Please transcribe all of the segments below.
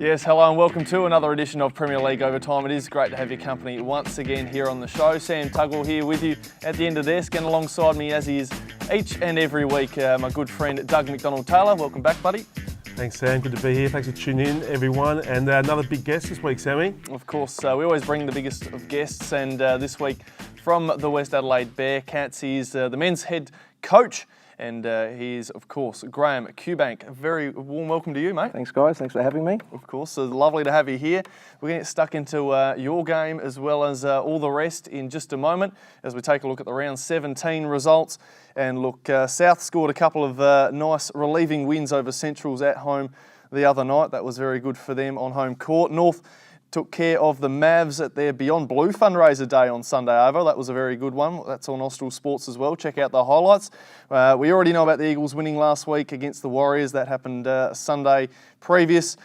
Yes, hello and welcome to another edition of Premier League Overtime. It is great to have your company once again here on the show. Sam Tugwell here with you at the end of the desk, and alongside me, as he is each and every week, my good friend Doug McDonald-Taylor. Welcome back, buddy. Thanks, Sam. Good to be here. Thanks for tuning in, everyone. And another big guest this week, Sammy. Of course, we always bring the biggest of guests, and this week from the West Adelaide Bearcats, he is the men's head coach. And he is, of course, Graham Kubank. A very warm welcome to you, mate. Thanks, guys. Thanks for having me. Of course. So lovely to have you here. We're going to get stuck into your game as well as all the rest in just a moment as we take a look at the round 17 results. And look, South scored a couple of nice relieving wins over Centrals at home the other night. That was very good for them on home court. North took care of the Mavs at their Beyond Blue fundraiser day on Sunday over. That was a very good one. That's on Austral Sports as well. Check out the highlights. We already know about the Eagles winning last week against the Warriors. That happened Sunday previous.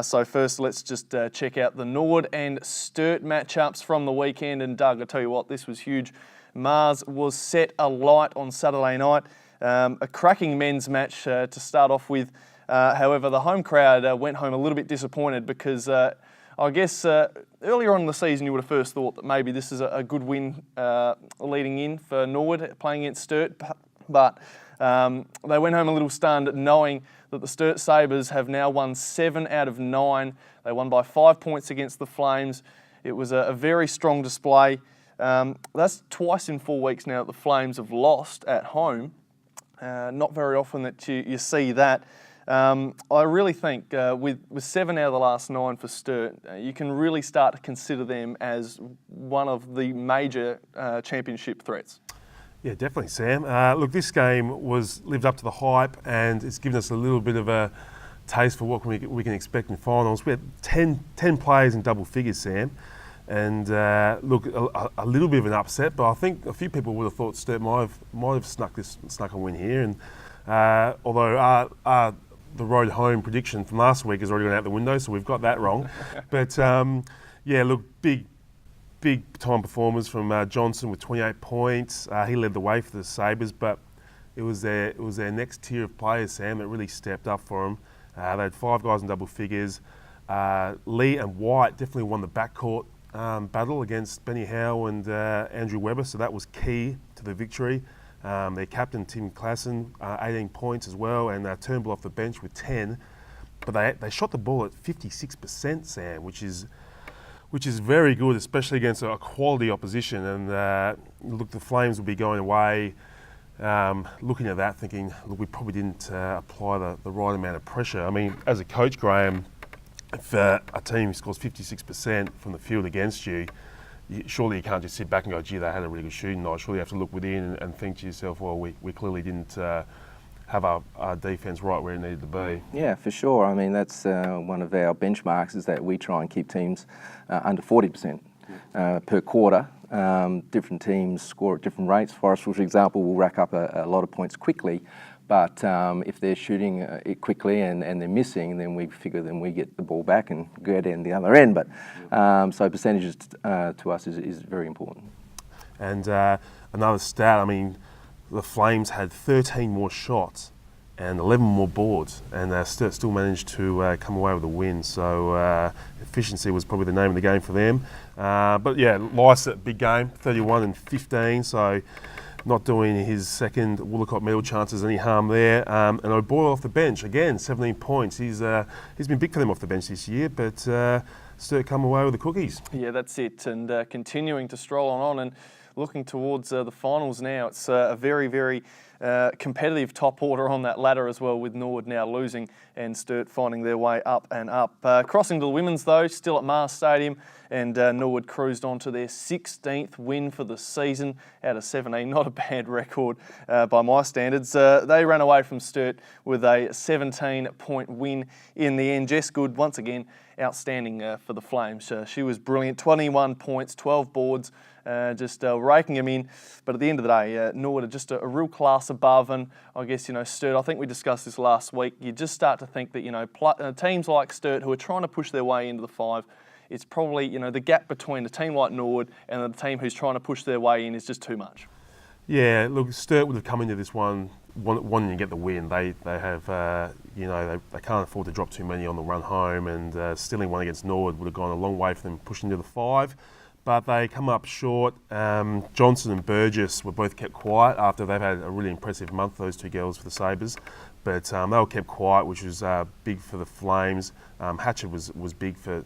So first, let's just check out the Nord and Sturt matchups from the weekend. And Doug, I tell you what, this was huge. Mars was set alight on Saturday night. A cracking men's match to start off with. However, the home crowd went home a little bit disappointed because I guess earlier on in the season you would have first thought that maybe this is a good win leading in for Norwood playing against Sturt, but they went home a little stunned knowing that the Sturt Sabres have now won 7 out of 9. They won by 5 points against the Flames. It was a very strong display. That's twice in 4 weeks now that the Flames have lost at home. Not very often that you see that. I really think with 7 out of the last 9 for Sturt, you can really start to consider them as one of the major championship threats. Yeah, definitely, Sam. Look, this game lived up to the hype, and it's given us a little bit of a taste for what we can expect in finals. We had 10 players in double figures, Sam, and look, a little bit of an upset, but I think a few people would have thought Sturt might have snuck a win here, and although the road home prediction from last week has already gone out the window, so we've got that wrong. But yeah, look, big time performance from Johnson with 28 points. He led the way for the Sabres, but it was their next tier of players, Sam, that really stepped up for them. They had 5 guys in double figures. Lee and White definitely won the backcourt battle against Benny Howe and Andrew Webber, so that was key to the victory. Their captain, Tim Klassen, 18 points as well, and Turnbull off the bench with 10. But they shot the ball at 56%, Sam, which is very good, especially against a quality opposition. And look, the Flames will be going away looking at that, thinking, look, we probably didn't apply the right amount of pressure. I mean, as a coach, Graham, if a team scores 56% from the field against you, surely you can't just sit back and go, gee, they had a really good shooting night. Surely you have to look within and think to yourself, well, we clearly didn't have our defence right where it needed to be. Yeah, for sure. I mean, that's one of our benchmarks is that we try and keep teams under 40% per quarter. Different teams score at different rates. Forest, for example, will rack up a lot of points quickly. But if they're shooting it quickly and they're missing, then we figure we get the ball back and go down the other end. But so percentages to us is very important. And another stat, I mean, the Flames had 13 more shots and 11 more boards, and they still managed to come away with a win. So efficiency was probably the name of the game for them. But yeah, Lycett, big game, 31-15. So not doing his second Woolacott medal chances any harm there. And O'Boyle off the bench, again, 17 points. He's been big for them off the bench this year, but Sturt come away with the cookies. Yeah, that's it. And continuing to stroll on and looking towards the finals now. It's a very, very competitive top order on that ladder as well, with Norwood now losing and Sturt finding their way up and up. Crossing to the women's though, still at Mars Stadium, and Norwood cruised on to their 16th win for the season out of 17. Not a bad record by my standards. They ran away from Sturt with a 17-point win in the end. Jess Good, once again, outstanding for the Flames. She was brilliant, 21 points, 12 boards, just raking them in. But at the end of the day, Norwood are just a real class above. And I guess, Sturt, I think we discussed this last week, you just start to think that, teams like Sturt who are trying to push their way into the 5, it's probably, the gap between a team like Norwood and the team who's trying to push their way in is just too much. Yeah, look, Sturt would have come into this one wanting to get the win. They have, they can't afford to drop too many on the run home, and stealing one against Norwood would have gone a long way for them pushing to the 5. But they come up short. Johnson and Burgess were both kept quiet after they've had a really impressive month, those two girls for the Sabres. But they were kept quiet, which was big for the Flames. Hatchet was big for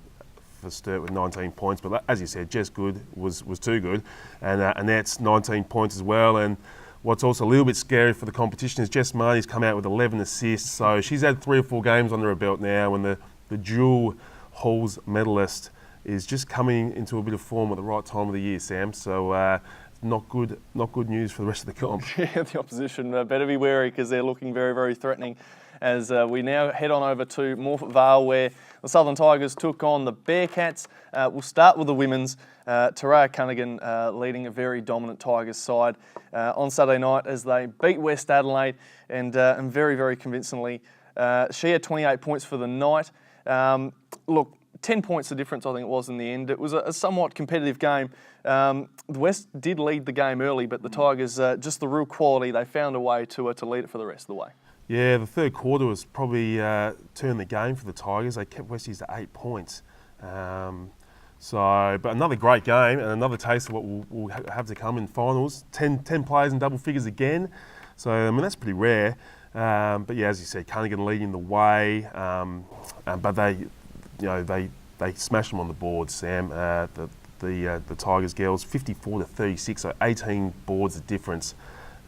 Sturt with 19 points. But as you said, Jess Good was too good. And Annette's 19 points as well. And what's also a little bit scary for the competition is Jess Marnie's come out with 11 assists. So she's had 3 or 4 games under her belt now, and the dual Halls medalist is just coming into a bit of form at the right time of the year, Sam. So not good news for the rest of the comp. Yeah, the opposition better be wary because they're looking very, very threatening. As we now head on over to Morphett Vale, where the Southern Tigers took on the Bearcats. We'll start with the women's. Taraya Cunningham leading a very dominant Tigers side on Saturday night as they beat West Adelaide and very, very convincingly. She had 28 points for the night. Look, 10 points the difference, I think it was in the end. It was a somewhat competitive game. The West did lead the game early, but the Tigers, just the real quality, they found a way to lead it for the rest of the way. Yeah, the third quarter was probably turned the game for the Tigers. They kept Westies to 8 points. But another great game and another taste of what we'll have to come in finals. 10 players in double figures again. So, I mean, that's pretty rare. But yeah, as you said, Cunningham leading the way. But they smashed them on the board, Sam. The Tigers girls, 54-36, so 18 boards of difference.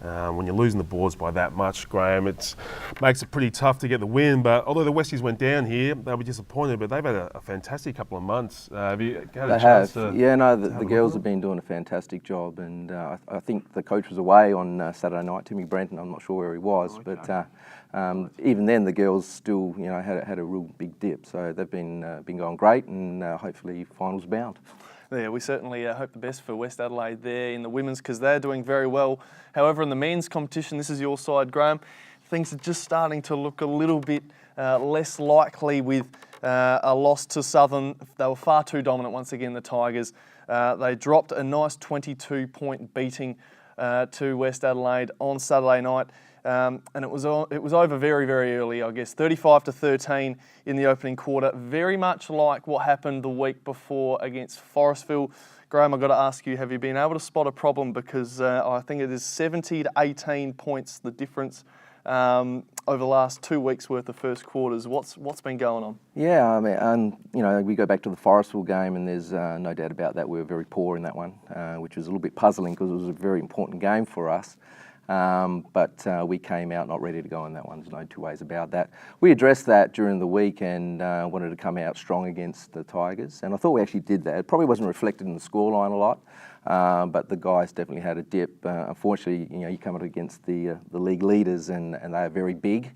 When you're losing the boards by that much, Graham, it makes it pretty tough to get the win. But although the Westies went down here, they'll be disappointed. But they've had a fantastic couple of months. Have you had a chance to? Yeah, no, the girls have been doing a fantastic job, and I think the coach was away on Saturday night, Timmy Brenton. I'm not sure where he was, but even then the girls still, had a real big dip. So they've been going great, and hopefully finals bound. Yeah, we certainly hope the best for West Adelaide there in the women's because they're doing very well. However, in the men's competition, this is your side, Graham, things are just starting to look a little bit less likely with a loss to Southern. They were far too dominant once again, the Tigers. They dropped a nice 22-point beating to West Adelaide on Saturday night. And it was over very, very early, I guess, 35-13 in the opening quarter, very much like what happened the week before against Forestville. Graham, I've got to ask you, have you been able to spot a problem? Because I think it is 70-18 points, the difference over the last 2 weeks' worth of first quarters. What's been going on? Yeah, I mean, we go back to the Forestville game, and there's no doubt about that. We were very poor in that one, which was a little bit puzzling because it was a very important game for us. But we came out not ready to go in that one. There's no two ways about that. We addressed that during the week and wanted to come out strong against the Tigers. And I thought we actually did that. It probably wasn't reflected in the scoreline a lot, but the guys definitely had a dip. Unfortunately, you come up against the league leaders and they are very big,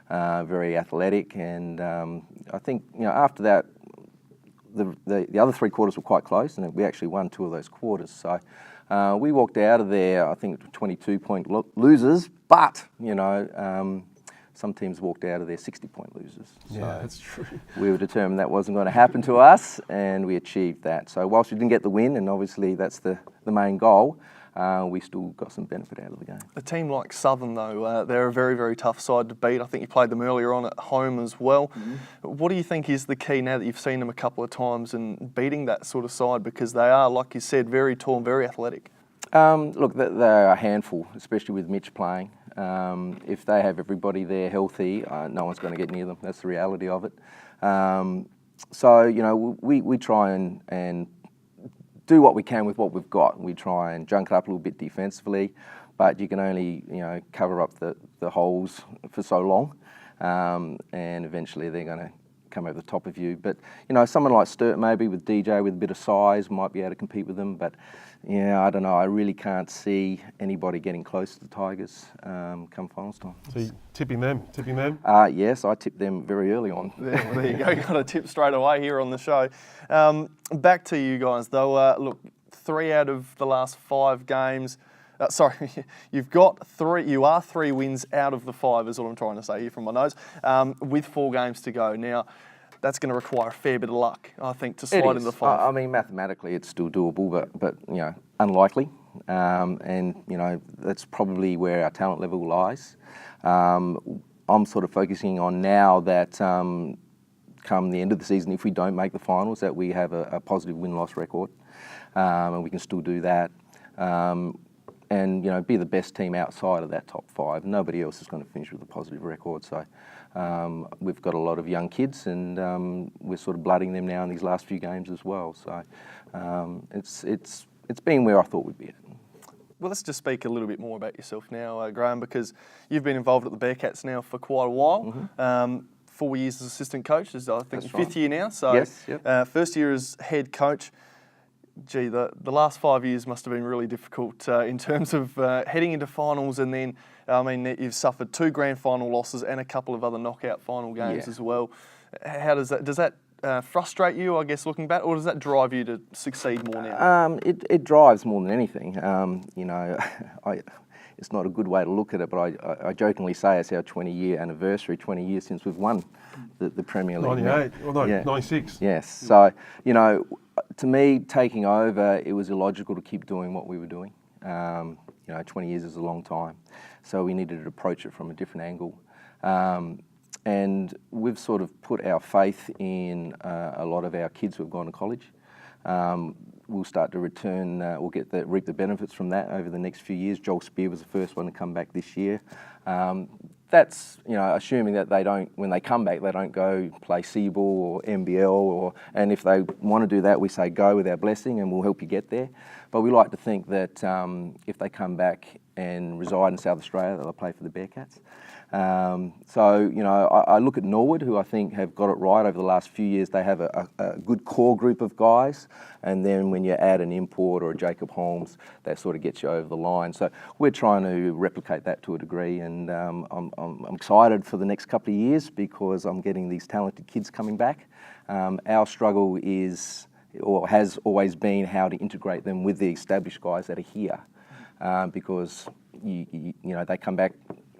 very athletic. And I think, after that, the other 3 quarters were quite close, and we actually won 2 of those quarters. So we walked out of there, I think, 22-point losers, but, some teams walked out of there 60-point losers. Yeah, so that's true. We were determined that wasn't going to happen to us, and we achieved that. So whilst we didn't get the win, and obviously that's the main goal, we still got some benefit out of the game. A team like Southern, though, they're a very, very tough side to beat. I think you played them earlier on at home as well. Mm-hmm. What do you think is the key now that you've seen them a couple of times in beating that sort of side? Because they are, like you said, very tall and very athletic. Look, they're a handful, especially with Mitch playing. If they have everybody there healthy, no one's going to get near them. That's the reality of it. We try and do what we can with what we've got. We try and junk it up a little bit defensively, but you can only cover up the holes for so long, and eventually they're going to come over the top of you. But someone like Sturt maybe with DJ with a bit of size might be able to compete with them. But I don't know. I really can't see anybody getting close to the Tigers come finals time. So you tipping them? Yes, I tipped them very early on. There you go. Got a tip straight away here on the show. Back to you guys though. Look, 3 out of the last 5 games. You are 3 wins out of the 5 is what I'm trying to say here from my notes, with 4 games to go. Now, that's going to require a fair bit of luck, I think, to slide into the 5. I mean, mathematically, it's still doable, but unlikely. and that's probably where our talent level lies. I'm sort of focusing on now that come the end of the season, if we don't make the finals, that we have a positive win-loss record, and we can still do that. And be the best team outside of that top 5. Nobody else is going to finish with a positive record. So we've got a lot of young kids, and we're sort of blooding them now in these last few games as well. So it's been where I thought we'd be at. Well, let's just speak a little bit more about yourself now, Graham, because you've been involved at the Bearcats now for quite a while. 4 years as assistant coach. This is, I think, your 5th year now. So yes, yep. First year as head coach. Gee, the last 5 years must have been really difficult in terms of heading into finals, and then, you've suffered 2 grand final losses and a couple of other knockout final games as well. How does that frustrate you, I guess, looking back, or does that drive you to succeed more now? It drives more than anything. It's not a good way to look at it, but I jokingly say it's our 20-year anniversary, 20 years since we've won the Premier League. 98, or no, 96. Yes, so, to me, taking over, it was illogical to keep doing what we were doing. 20 years is a long time, so we needed to approach it from a different angle. And we've sort of put our faith in a lot of our kids who have gone to college. We'll start to return, reap the benefits from that over the next few years. Joel Spear was the first one to come back this year. That's, assuming that they don't, when they come back, they don't go play C-ball or NBL, and if they want to do that, we say go with our blessing and we'll help you get there. But we like to think that if they come back and reside in South Australia, they'll play for the Bearcats. I look at Norwood, who I think have got it right over the last few years. They have a good core group of guys, and then when you add an import or a Jacob Holmes, that sort of gets you over the line. So we're trying to replicate that to a degree, and I'm excited for the next couple of years because I'm getting these talented kids coming back. Our struggle is, or has always been, how to integrate them with the established guys that are here, because they come back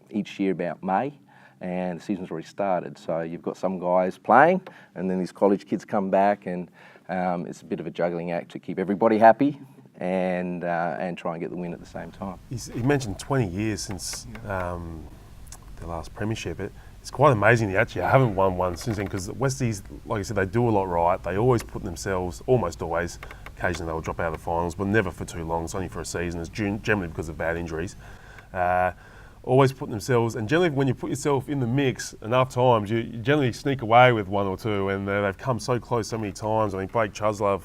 each year about May, and the season's already started. So you've got some guys playing, and then these college kids come back, and it's a bit of a juggling act to keep everybody happy and try and get the win at the same time. He mentioned 20 years since the last premiership. It's quite amazing they actually haven't won one since then, because Westies, like I said, they do a lot right. They always put themselves, almost always, occasionally they'll drop out of the finals, but never for too long. It's only for a season. It's generally because of bad injuries. Always put themselves, and generally when you put yourself in the mix enough times, you generally sneak away with 1 or 2, and they've come so close so many times. I mean, Blake Chuslove,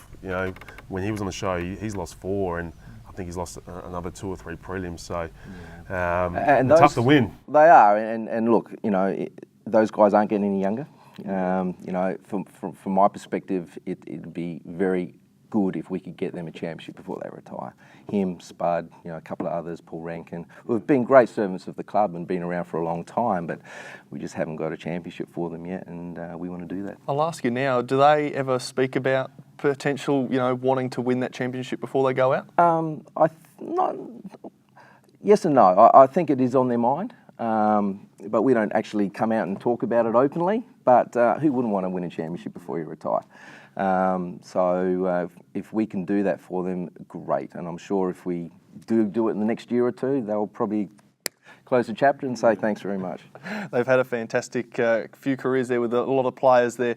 when he was on the show, he's lost 4, and I think he's lost another 2 or 3 prelims. So and tough to win. They are, and look, those guys aren't getting any younger. From my perspective, it'd be very good if we could get them a championship before they retire. Him, Spud, a couple of others, Paul Rankin, who have been great servants of the club and been around for a long time, but we just haven't got a championship for them yet, and we want to do that. I'll ask you now, do they ever speak about potential, wanting to win that championship before they go out? Yes and no. I think it is on their mind, but we don't actually come out and talk about it openly. But who wouldn't want to win a championship before you retire? If we can do that for them, great. And I'm sure if we do it in the next year or 2, they'll probably close the chapter and say thanks very much. They've had a fantastic few careers there with a lot of players there.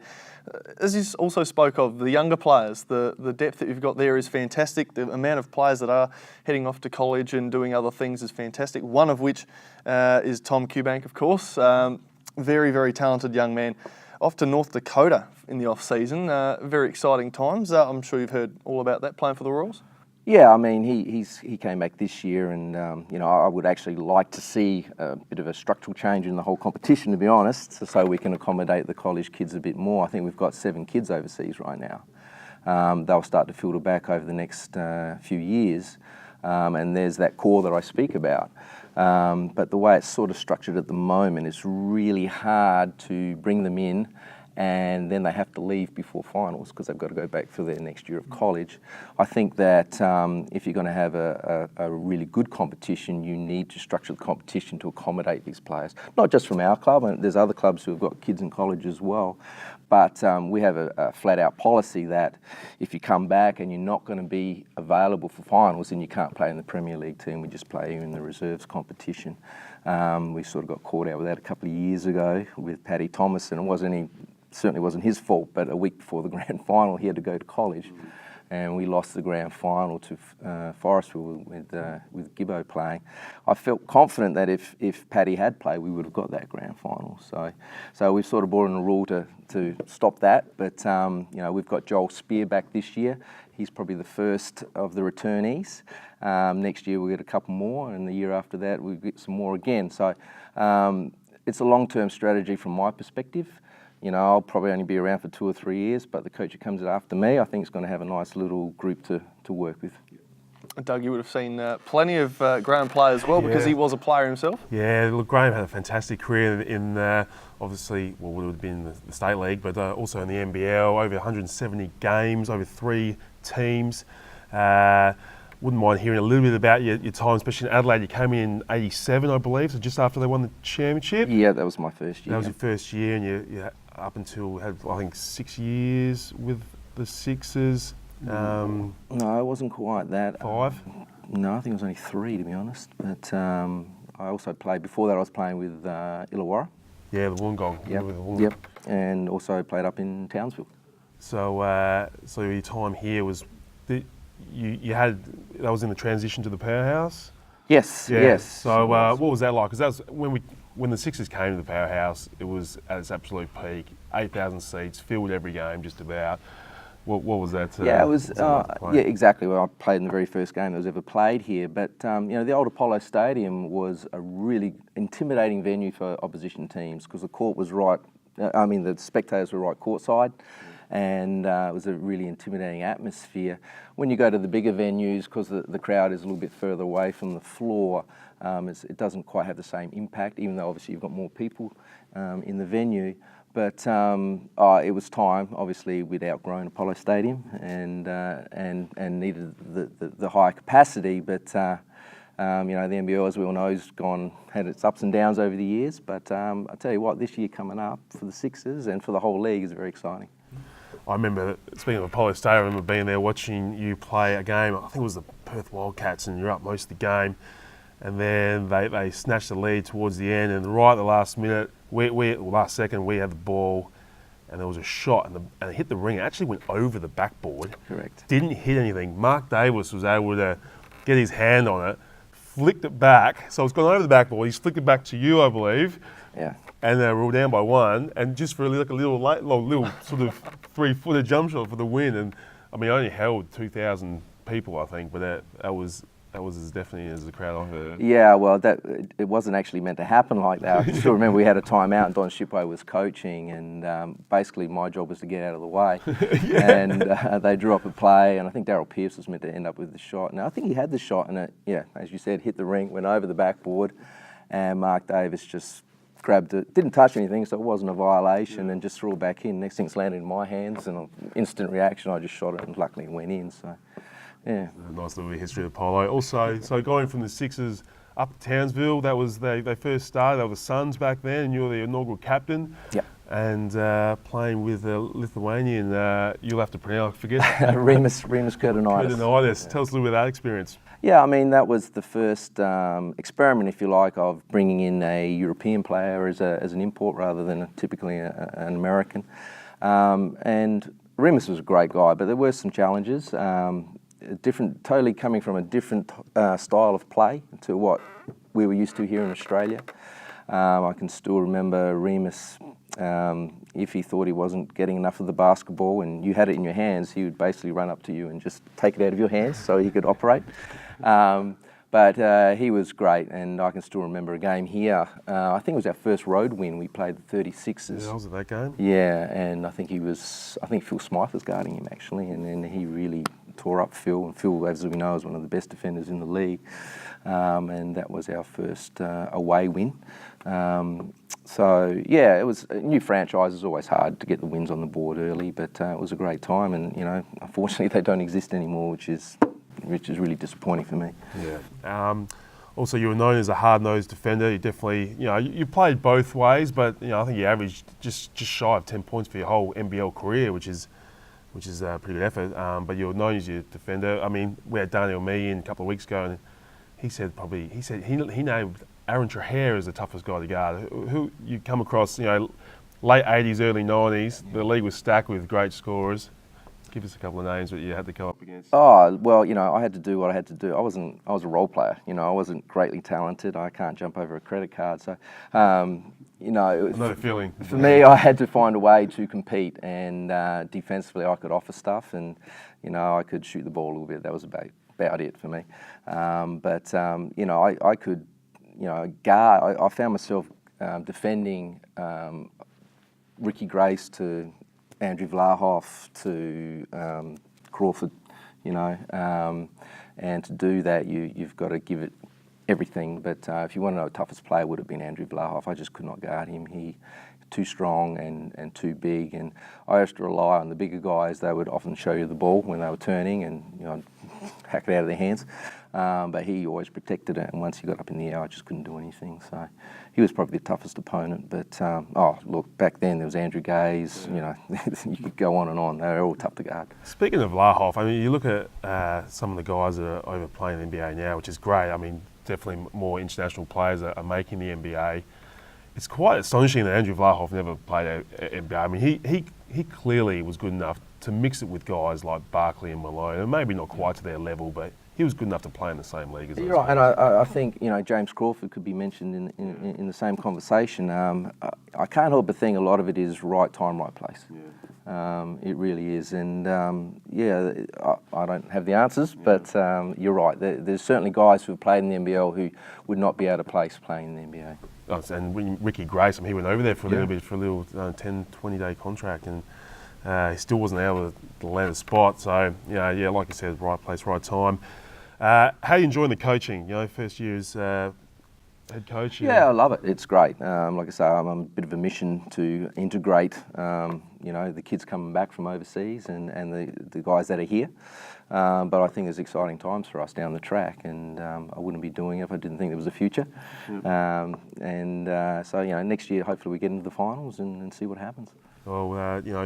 As you also spoke of, the younger players, the depth that you've got there is fantastic. The amount of players that are heading off to college and doing other things is fantastic, one of which is Tom Kubank, of course. Very, very talented young man. Off to North Dakota in the off-season. Very exciting times. I'm sure you've heard all about that, playing for the Royals. Yeah, I mean, he came back this year, and I would actually like to see a bit of a structural change in the whole competition, to be honest, so we can accommodate the college kids a bit more. I think we've got 7 kids overseas right now. They'll start to filter back over the next few years, and there's that core that I speak about. But the way it's sort of structured at the moment, it's really hard to bring them in and then they have to leave before finals because they've got to go back for their next year of college. I think that if you're going to have a really good competition, you need to structure the competition to accommodate these players. Not just from our club, and there's other clubs who have got kids in college as well. But we have a flat-out policy that if you come back and you're not going to be available for finals, then you can't play in the Premier League team. We just play you in the reserves competition. We sort of got caught out with that a couple of years ago with Paddy Thomas, and certainly wasn't his fault, but a week before the grand final, he had to go to college. And we lost the grand final to Forestville with Gibbo playing. I felt confident that if Paddy had played, we would have got that grand final. So we've sort of brought in a rule to stop that. But we've got Joel Spear back this year. He's probably the first of the returnees. Next year we'll get a couple more, and the year after that we'll get some more again. So it's a long-term strategy from my perspective. I'll probably only be around for 2 or 3 years, but the coach who comes after me, I think is going to have a nice little group to work with. Doug, you would have seen plenty of Graham play as well, because he was a player himself. Yeah, look, Graham had a fantastic career in obviously, would have been the State League, but also in the NBL, over 170 games, over 3 teams. Wouldn't mind hearing a little bit about your time, especially in Adelaide. You came in 87, I believe, so just after they won the championship. Yeah, that was my first year. That was your first year, and you up until had, I think, 6 years with the Sixers. No, it wasn't quite that. 5? No, I think it was only 3, to be honest. But I also played, before that I was playing with Illawarra. Yeah, the Wollongong. Yep, and also played up in Townsville. So your time here was, you had, that was in the transition to the Powerhouse? Yes, yeah. yes. So what was that like? Because that was when the Sixers came to the Powerhouse, it was at its absolute peak, 8,000 seats, filled every game just about. What was that? Yeah, it was. Yeah, exactly. Well, I played in the very first game that was ever played here. But the old Apollo Stadium was a really intimidating venue for opposition teams, because the court was right. The spectators were right courtside, and it was a really intimidating atmosphere. When you go to the bigger venues, because the crowd is a little bit further away from the floor, it doesn't quite have the same impact, even though obviously you've got more people in the venue. But it was time. Obviously, we'd outgrown Apollo Stadium and needed the higher capacity. But the NBL, as we all know, has had its ups and downs over the years. But I tell you what, this year coming up for the Sixers and for the whole league is very exciting. I remember, speaking of Apollo Stadium, I remember being there watching you play a game. I think it was the Perth Wildcats, and you're up most of the game. And then they snatched the lead towards the end, and right at the last minute, last second, we had the ball, and there was a shot, and it hit the ring. It actually went over the backboard. Correct. Didn't hit anything. Mark Davis was able to get his hand on it, flicked it back. So it's gone over the backboard. He's flicked it back to you, I believe. Yeah. And we were down by 1, and just for a little sort of 3-footer jump shot for the win. And I mean, I only held 2,000 people, I think, but that was as definitely as the crowd I've heard. Yeah, well, it wasn't actually meant to happen like that. I still remember we had a timeout and Don Shippo was coaching, and basically my job was to get out of the way. And they drew up a play, and I think Daryl Pearce was meant to end up with the shot. Now, I think he had the shot, and it, as you said, hit the ring, went over the backboard, and Mark Davis just grabbed it, didn't touch anything, so it wasn't a violation, and just threw it back in. Next thing it's landed in my hands, and an instant reaction, I just shot it, and luckily it went in. So, yeah. A nice little history of Apollo. Also, so going from the Sixers up to Townsville, that was they first started. They were the Suns back then, and you were the inaugural captain. Yep. And playing with a Lithuanian, you'll have to pronounce, forget. Rimas Kurtinaitis. Tell us a little bit of that experience. Yeah, I mean, that was the first experiment, if you like, of bringing in a European player as an import rather than typically an American. And Rimas was a great guy, but there were some challenges. Totally coming from a different style of play to what we were used to here in Australia. I can still remember Rimas, if he thought he wasn't getting enough of the basketball and you had it in your hands, he would basically run up to you and just take it out of your hands so he could operate. But he was great, and I can still remember a game here. I think it was our first road win. We played the 36ers. Yeah, I was at that game. Yeah, and I think Phil Smythe was guarding him actually, and then he really tore up Phil. And Phil, as we know, is one of the best defenders in the league. And that was our first away win. So yeah, it was a new franchise. It's always hard to get the wins on the board early, but it was a great time. And unfortunately, they don't exist anymore, which is really disappointing for me. Yeah. Also, you were known as a hard-nosed defender. You definitely, you played both ways, but I think you averaged just shy of 10 points for your whole NBL career, which is a pretty good effort. But you were known as your defender. I mean, we had Daniel Mee in a couple of weeks ago, and he said he named Aaron Trahair as the toughest guy to guard. Who you come across, late 80s, early 90s, the league was stacked with great scorers. Give us a couple of names that you had to go up against. Oh, well, I had to do what I had to do. I was a role player. I wasn't greatly talented. I can't jump over a credit card. So, Another feeling. For me, I had to find a way to compete, and defensively I could offer stuff, and, I could shoot the ball a little bit. That was about it for me. I could, guard. I found myself defending Ricky Grace to Andrew Vlahoff to Crawford, and to do that you've got to give it everything. But if you want to know, the toughest player would have been Andrew Vlahoff. I just could not guard him. He too strong and too big, and I used to rely on the bigger guys. They would often show you the ball when they were turning, and hack it out of their hands. But he always protected it, and once he got up in the air, I just couldn't do anything. So he was probably the toughest opponent. But look, back then there was Andrew Gaze. You could go on and on. They were all tough to guard. Speaking of Vlahoff, I mean, you look at some of the guys that are overplaying the NBA now, which is great. I mean, definitely more international players are making the NBA. It's quite astonishing that Andrew Vlahoff never played at NBA. I mean, he clearly was good enough to mix it with guys like Barkley and Malone, and maybe not quite to their level, but he was good enough to play in the same league as those You're right, guys. and I think James Crawford could be mentioned in the same conversation. I can't help but think a lot of it is right time, right place. Yeah. It really is, and I don't have the answers, but you're right. There's certainly guys who have played in the NBL who would not be out of place playing in the NBA. Oh, and Ricky Grace, he went over there for a little bit, for a little 10, 20-day contract, and he still wasn't able to land a spot. So, like you said, right place, right time. How are you enjoying the coaching? First year as head coach? Yeah, I love it. It's great. Like I say, I'm a bit of a mission to integrate, the kids coming back from overseas and the guys that are here. But I think there's exciting times for us down the track, and I wouldn't be doing it if I didn't think there was a future. So, next year, hopefully we get into the finals and see what happens. Well,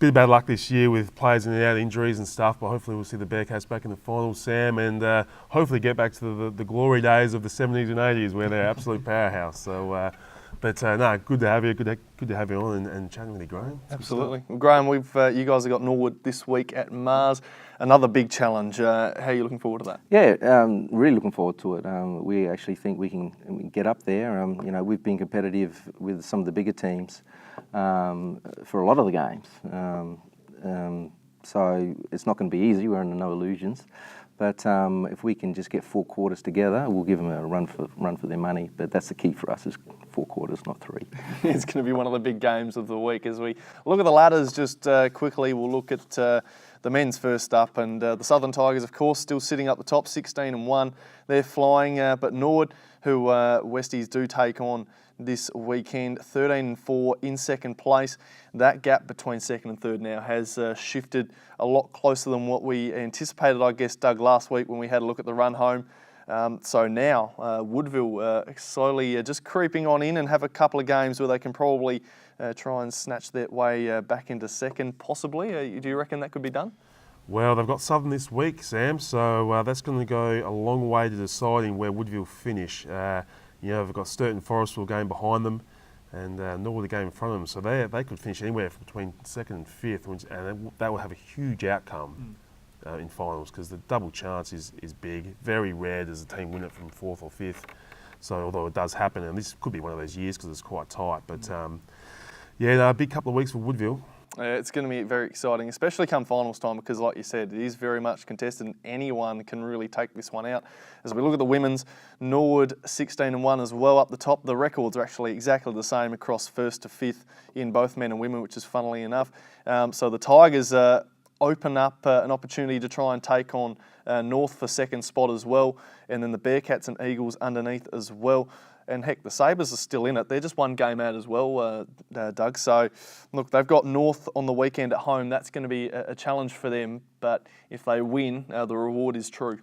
bit of bad luck this year with players in and out, injuries and stuff, but hopefully we'll see the Bearcats back in the finals, Sam, and hopefully get back to the glory days of the 70s and 80s where they're absolute powerhouse. So, good to have you. Good to have you on and chatting with you, Graham. Absolutely. Well, Graham, you guys have got Norwood this week at Mars. Another big challenge. How are you looking forward to that? Yeah, really looking forward to it. We actually think we can get up there. We've been competitive with some of the bigger teams for a lot of the games. So it's not going to be easy. We're under no illusions. But if we can just get 4 quarters together, we'll give them a run for their money. But that's the key for us, is 4 quarters, not 3. It's going to be one of the big games of the week. As we look at the ladders just quickly, we'll look at the men's first up. And the Southern Tigers, of course, still sitting up the top, 16-1. They're flying. But Norwood, who Westies do take on this weekend, 13-4 in second place. That gap between second and third now has shifted a lot closer than what we anticipated, I guess, Doug, last week when we had a look at the run home. So now Woodville slowly just creeping on in and have a couple of games where they can probably try and snatch their way back into second, possibly. Do you reckon that could be done? Well, they've got Southern this week, Sam, so that's going to go a long way to deciding where Woodville finish. They've got Sturton Forestville game behind them, and Norwood the game in front of them, so they could finish anywhere between second and fifth, and that will have a huge outcome in finals, because the double chance is big. Very rare does a team win it from fourth or fifth. So although it does happen, and this could be one of those years because it's quite tight, but a big couple of weeks for Woodville. It's going to be very exciting, especially come finals time, because like you said, it is very much contested and anyone can really take this one out. As we look at the women's, Norwood 16-1 as well up the top. The records are actually exactly the same across first to fifth in both men and women, which is funnily enough. So the Tigers open up an opportunity to try and take on North for second spot as well, and then the Bearcats and Eagles underneath as well. And heck, the Sabres are still in it. They're just one game out as well, Doug. So, look, they've got North on the weekend at home. That's going to be a challenge for them. But if they win, the reward is true.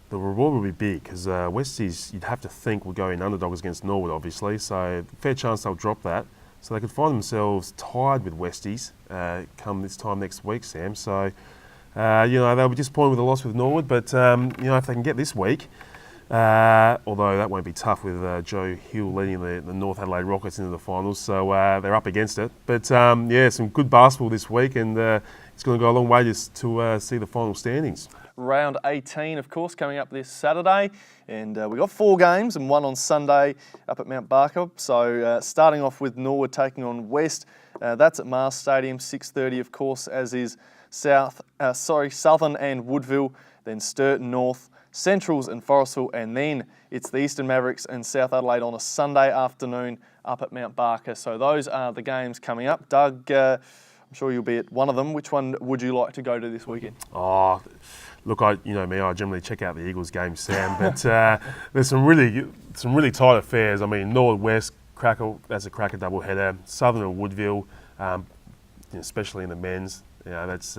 the reward will be big because Westies, you'd have to think, will go in underdogs against Norwood, obviously. So fair chance they'll drop that. So they could find themselves tied with Westies come this time next week, Sam. So, they'll be disappointed with the loss with Norwood. But, if they can get this week, although that won't be tough with Joe Hill leading the North Adelaide Rockets into the finals. So they're up against it. But, some good basketball this week. And it's going to go a long way just to see the final standings. Round 18, of course, coming up this Saturday. And we've got 4 games and one on Sunday up at Mount Barker. So starting off with Norwood taking on West. That's at Mars Stadium, 6:30, of course, as is Southern and Woodville. Then Sturton North, Centrals and Forestville. And then it's the Eastern Mavericks and South Adelaide on a Sunday afternoon up at Mount Barker. So those are the games coming up. Doug, I'm sure you'll be at one of them. Which one would you like to go to this weekend? Oh, look, I generally check out the Eagles games, Sam, but there's some really tight affairs. I mean, Norwood West, that's a cracker doubleheader. Southern and Woodville, especially in the men's, that's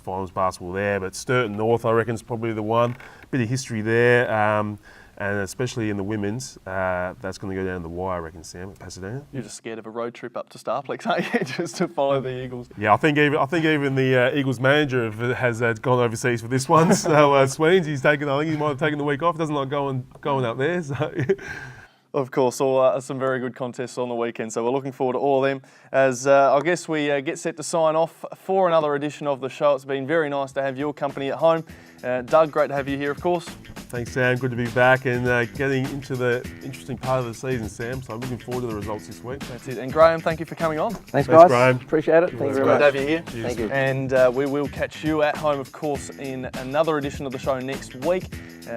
finals basketball there. But Sturton North, I reckon, is probably the one. Bit of history there, and especially in the women's, that's going to go down the wire, I reckon, Sam, at Pasadena. You're just scared of a road trip up to Starplex, aren't you? Just to follow the Eagles. Yeah, I think even the Eagles manager has gone overseas for this one. So Sweens, I think he might have taken the week off. Doesn't like going up there. So. Of course, some very good contests on the weekend, so we're looking forward to all of them. As I guess we get set to sign off for another edition of the show. It's been very nice to have your company at home. Doug, great to have you here, of course. Thanks, Sam. Good to be back and getting into the interesting part of the season, Sam. So I'm looking forward to the results this week. That's it. And Graham, thank you for coming on. Thanks, guys. Graham. Appreciate it. Thank you very much. Great to have you here. Cheers. Thank you. And we will catch you at home, of course, in another edition of the show next week.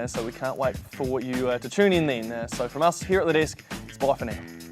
So we can't wait for you to tune in then. So from us here at the desk, it's bye for now.